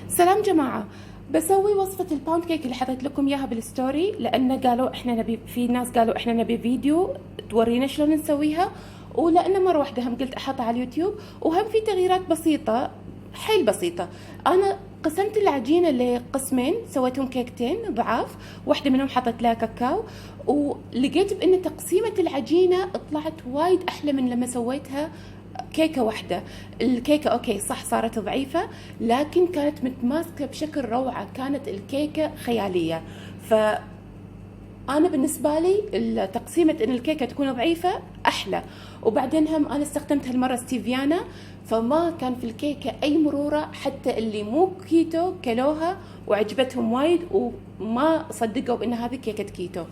سلام جماعة. بسوي وصفة الباوند كيك اللي حطيت لكم اياها بالستوري، لان قالوا احنا نبي، في ناس قالوا احنا نبي فيديو تورينا شلون نسويها، ولان مرة واحدة هم قلت احطها على اليوتيوب، وهم في تغييرات بسيطة، حيل بسيطة. انا قسمت العجينة لقسمين، سويتهم كيكتين ضعاف، واحدة منهم حطيت لها كاكاو، ولقيت بان تقسيمة العجينة طلعت وايد احلى من لما سويتها كيكة واحدة. الكيكة اوكي صح صارت ضعيفة، لكن كانت متماسكة بشكل روعة، كانت الكيكة خيالية. فأنا بالنسبة لي تقسيمة ان الكيكة تكون ضعيفة احلى. وبعدين هم انا استخدمت هالمرة ستيفيانا، فما كان في الكيكة اي مرورة، حتى اللي مو كيتو كلوها وعجبتهم وايد، وما صدقوا بان هذه كيكة كيتو.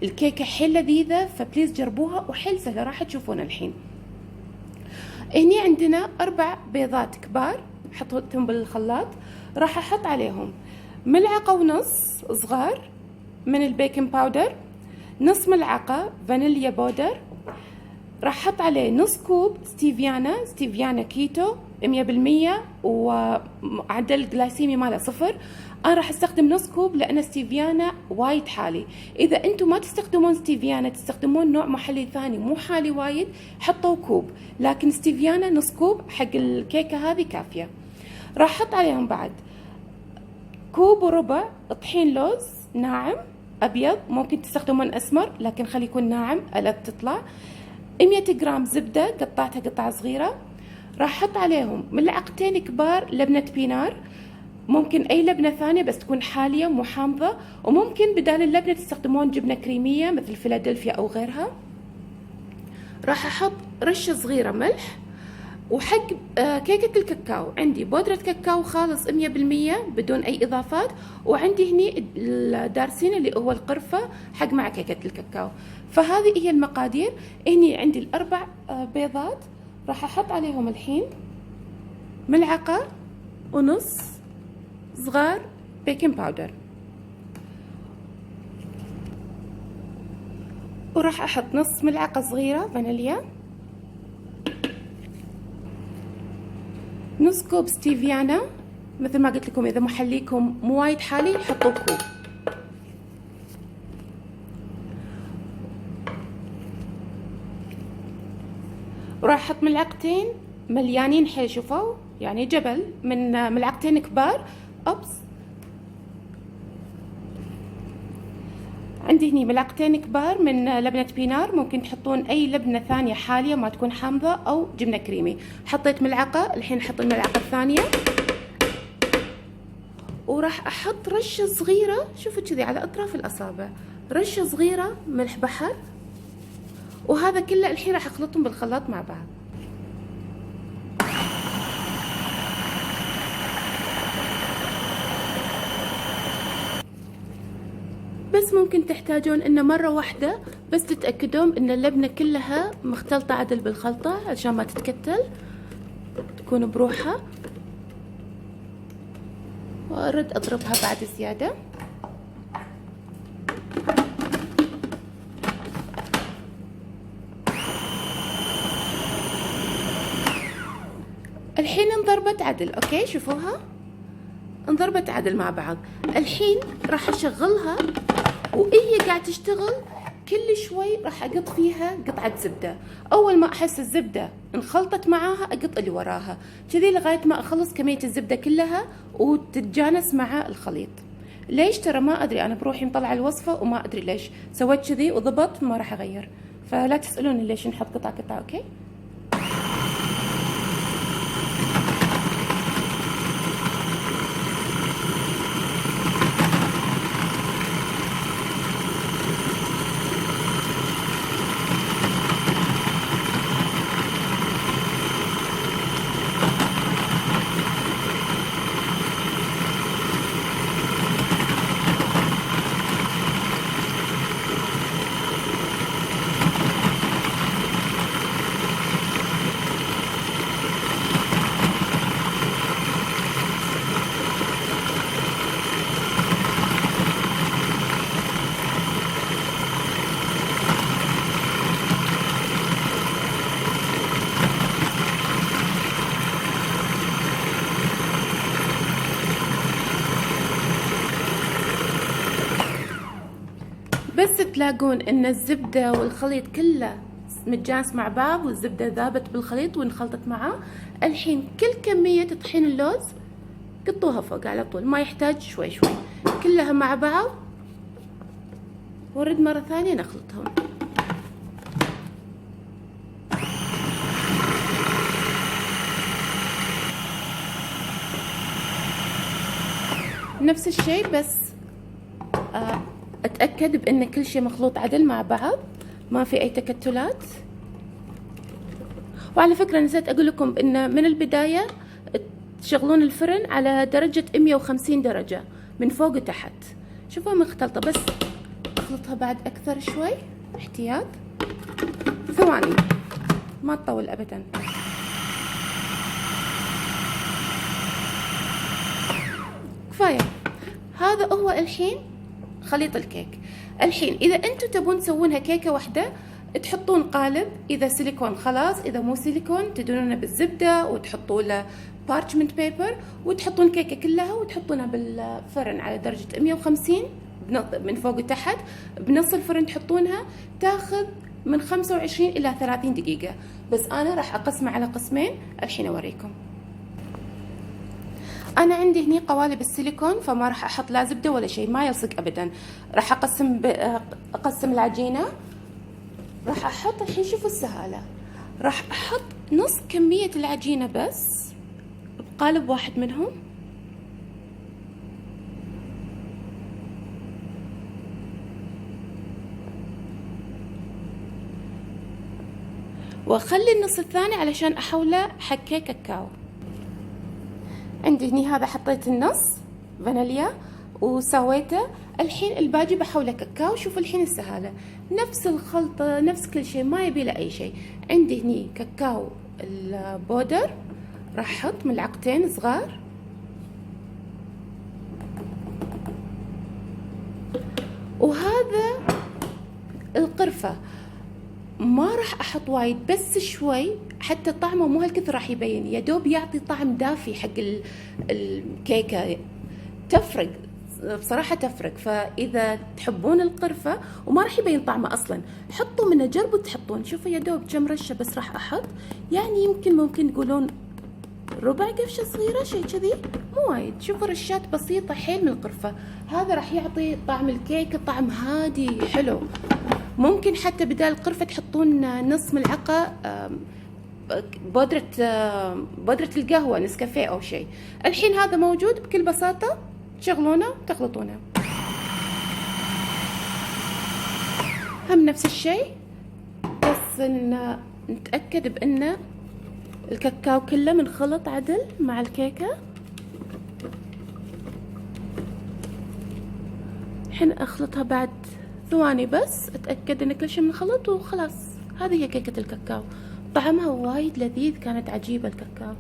الكيكة حيل لذيذة، فبليز جربوها وحيل سهلة، راح تشوفون الحين. هني عندنا 4 بيضات كبار حطيتهم بالخلاط، راح احط عليهم 1.5 ملعقة صغار من البيكنج باودر، نص ملعقة فانيليا بودر، راح احط عليه نص كوب ستيفيانا كيتو 100%، وعدل الجلايسيمي ماله 0. انا راح استخدم نص كوب لان ستيفيانا وايد حالي. اذا انتم ما تستخدمون ستيفيانا، تستخدمون نوع محلي ثاني مو حالي وايد، حطوا كوب، لكن ستيفيانا نص كوب حق الكيكه هذه كافيه. راح احط عليهم بعد كوب وربع طحين لوز ناعم ابيض، ممكن تستخدمون اسمر لكن خلي يكون ناعم ألذ تطلع. 100 جرام زبده قطعتها قطع صغيره. راح احط عليهم 2 ملعقتين كبار لبنه بينار، ممكن اي لبنه ثانيه بس تكون حاليه مو حامضه، وممكن بدال اللبنه تستخدمون جبنه كريميه مثل فيلادلفيا او غيرها. راح احط رشه صغيره ملح. وحق كيكه الكاكاو عندي بودره كاكاو خالص 100% بدون اي اضافات، وعندي هني الدارسين اللي هو القرفه حق مع كيكه الكاكاو. فهذه هي المقادير. هني عندي ال4 بيضات، راح احط عليهم الحين 1.5 ملعقة صغار بيكنج باودر، وراح احط نص ملعقة صغيرة فانيليا، نص كوب ستيفيانا، مثل ما قلت لكم اذا محليكم مو وايد حالي حطوا كوب، وراح احط ملعقتين مليانين حيل، شوفوا يعني جبل من ملعقتين كبار. عندي هني ملعقتين كبار من لبنة بينار، ممكن تحطون اي لبنة ثانية حالية ما تكون حامضة او جبنة كريمي. حطيت ملعقة، الحين احط الملعقة الثانية، وراح احط رشة صغيرة، شوفوا كذي على اطراف الاصابع، رشة صغيرة ملح بحر. وهذا كله الحين راح اخلطهم بالخلاط مع بعض. بس ممكن تحتاجون انه مرة واحدة بس تتأكدون ان اللبنة كلها مختلطة عدل بالخلطة عشان ما تتكتل، تكون بروحها. وارد اضربها بعد زيادة. الحين انضربت عدل، اوكي شوفوها انضربت عدل مع بعض. الحين راح اشغلها، وهي قاعد تشتغل كل شوي راح اقط فيها قطعة زبدة. اول ما احس الزبدة انخلطت معاها اقط اللي وراها كذي لغاية ما اخلص كمية الزبدة كلها وتتجانس مع الخليط. ليش؟ ترى ما ادري، انا بروحي مطلع الوصفة وما ادري ليش سويت كذي وضبط، ما راح اغير، فلا تسألوني ليش نحط قطعة قطعة. اوكي تلاقون ان الزبدة والخليط كله متجانس مع بعض، والزبدة ذابت بالخليط وانخلطت معاه. الحين كل كمية طحين اللوز قطوها فوق على طول، ما يحتاج شوي شوي، كلها مع بعض. ورد مرة ثانية نخلطهم. نفس الشيء، بس اتأكد بان كل شيء مخلوط عدل مع بعض، ما في اي تكتلات. وعلى فكرة نسيت اقول لكم ان من البداية تشغلون الفرن على درجة 150 درجة من فوق وتحت. شوفوا مختلطة، بس اخلطها بعد اكثر شوي احتياط، ثواني ما تطول ابدا. كفاية. هذا هو الحين خليط الكيك. الحين اذا انتم تبون تسوونها كيكة واحدة، تحطون قالب، اذا سيليكون خلاص، اذا مو سيليكون تدهنونه بالزبدة وتحطوا له بارشمنت بيبر وتحطون كيكة كلها وتحطونها بالفرن على درجة 150 من فوق وتحت. بنص الفرن تحطونها، تاخذ من 25 الى 30 دقيقة. بس انا راح اقسمها على قسمين، الحين اوريكم. انا عندي هني قوالب السيليكون، فما راح احط لا زبدة ولا شيء، ما يلصق ابدا. راح اقسم العجينة. راح احط الحين، شوفوا السهالة، راح احط نص كمية العجينة بس بقالب واحد منهم، واخلي النص الثاني علشان احوله حق كيك كاكاو. عندي هني هذا حطيت النص فانيليا وسويته. الحين الباقي بحوله كاكاو. شوفوا الحين السهالة، نفس الخلطة نفس كل شيء، ما يبي له اي شيء. عندي هني كاكاو البودر، راح احط ملعقتين صغار، وهذا القرفة ما راح احط وايد، بس شوي، حتى طعمه مو هالكثر راح يبين، يا دوب يعطي طعم دافي حق الكيكة. تفرق بصراحة، تفرق. فإذا تحبون القرفة وما راح يبين طعمه أصلا، حطوا منه، جربوا تحطون. شوفوا يا دوب كم رشة بس راح أحط، يعني ممكن تقولون ربع قفشة صغيرة، شيء كذي، مو وايد. شوفوا رشات بسيطة حيل من القرفة. هذا راح يعطي طعم الكيكة طعم هادي حلو. ممكن حتى بدال القرفة تحطون نص ملعقة بودرة القهوة نسكافيه أو شيء. الحين هذا موجود بكل بساطة، تشغلونه وتخلطونه. هم نفس الشيء، بس نتأكد بأن الكاكاو كله منخلط عدل مع الكيكة. الحين أخلطها بعد ثواني بس، أتأكد أن كل شيء منخلط وخلاص. هذه هي كيكة الكاكاو، طعمها وايد لذيذ، كانت عجيبة الكاكاو.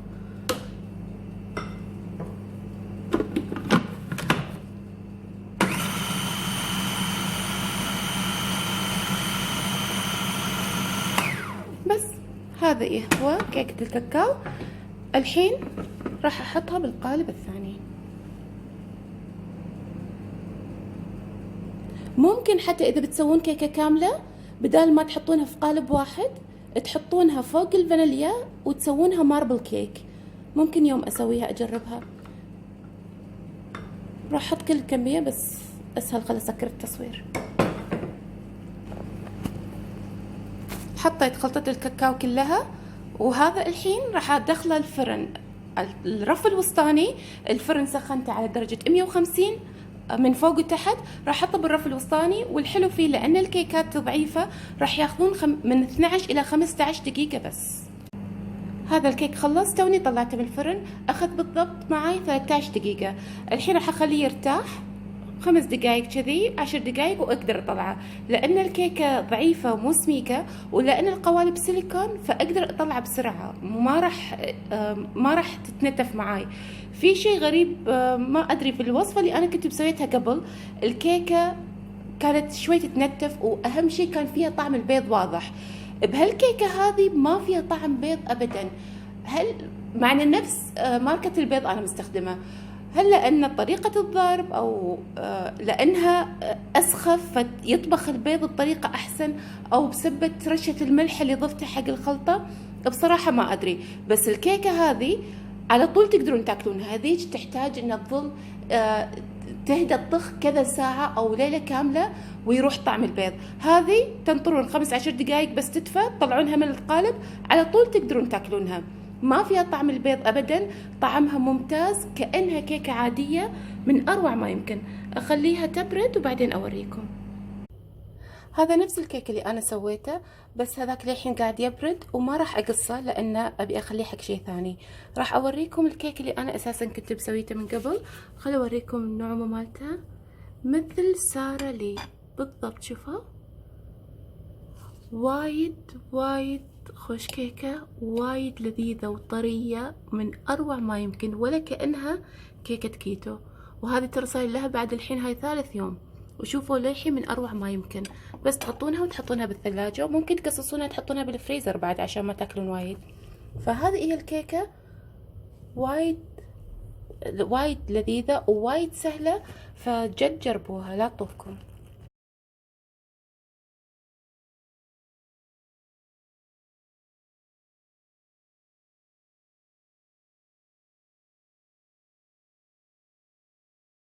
بس هذا هو كيكة الكاكاو. الحين راح احطها بالقالب الثاني. ممكن حتى اذا بتسوون كيكة كاملة، بدال ما تحطونها في قالب واحد، تحطونها فوق الفانيليا وتسوونها ماربل كيك. ممكن يوم اسويها اجربها. راح احط كل الكمية، بس اسهل خل اسكر التصوير. حطيت خلطة الكاكاو كلها، وهذا الحين راح ادخله الفرن. الرف الوسطاني الفرن سخنته على درجة 150 من فوق وتحت، راح احطه بالرف الوسطاني. والحلو فيه لان الكيكات ضعيفة راح ياخذون من 12 الى 15 دقيقة بس. هذا الكيك خلص، توني طلعته من الفرن، اخذ بالضبط معي 13 دقيقة. الحين راح اخليه يرتاح 5 دقائق كذي، 10 دقائق، واقدر اطلعه. لان الكيكة ضعيفة ومو سميكة، ولان القوالب سيليكون، فاقدر اطلعه بسرعة، ما راح تتنتف معاي. في شيء غريب ما ادري، في الوصفة اللي انا كنت مسويتها قبل، الكيكة كانت شوي تتنتف، واهم شيء كان فيها طعم البيض واضح. بهالكيكة هذه ما فيها طعم بيض ابدا. معنى نفس ماركة البيض انا مستخدمة. هل لأن طريقة الضرب أو لأنها أسخف فيطبخ البيض بطريقة أحسن، أو بسبة رشة الملح اللي ضفتها حق الخلطة؟ بصراحة ما أدري. بس الكيكة هذه على طول تقدرون تاكلونها. هذيك تحتاج إن تظل تهدى الطخ كذا ساعة أو ليلة كاملة ويروح طعم البيض. هذه تنطرون 15 دقائق بس تدفى، تطلعونها من القالب على طول تقدرون تاكلونها. ما فيها طعم البيض أبدا، طعمها ممتاز كأنها كيكة عادية، من أروع ما يمكن. أخليها تبرد وبعدين أوريكم. هذا نفس الكيك اللي أنا سويته، بس هذاك للحين قاعد يبرد وما راح أقصه لأن أبي أخليه حق شيء ثاني. راح أوريكم الكيك اللي أنا أساسا كنت بسويته من قبل. خلوا أوريكم النعومة مالته مثل سارة لي بالضبط. شوفوا وايد وايد خوش كيكة، وايد لذيذة وطرية، من أروع ما يمكن، ولا كأنها كيكة كيتو. وهذه ترى صاير لها بعد الحين هاي 3 يوم، وشوفوا للحين من أروع ما يمكن. بس تحطونها وتحطونها بالثلاجة، وممكن تقصصونها تحطونها بالفريزر بعد عشان ما تاكلون وايد. فهذه هي الكيكة، وايد وايد لذيذة ووايد سهلة، فجد جربوها لا تطوفكم.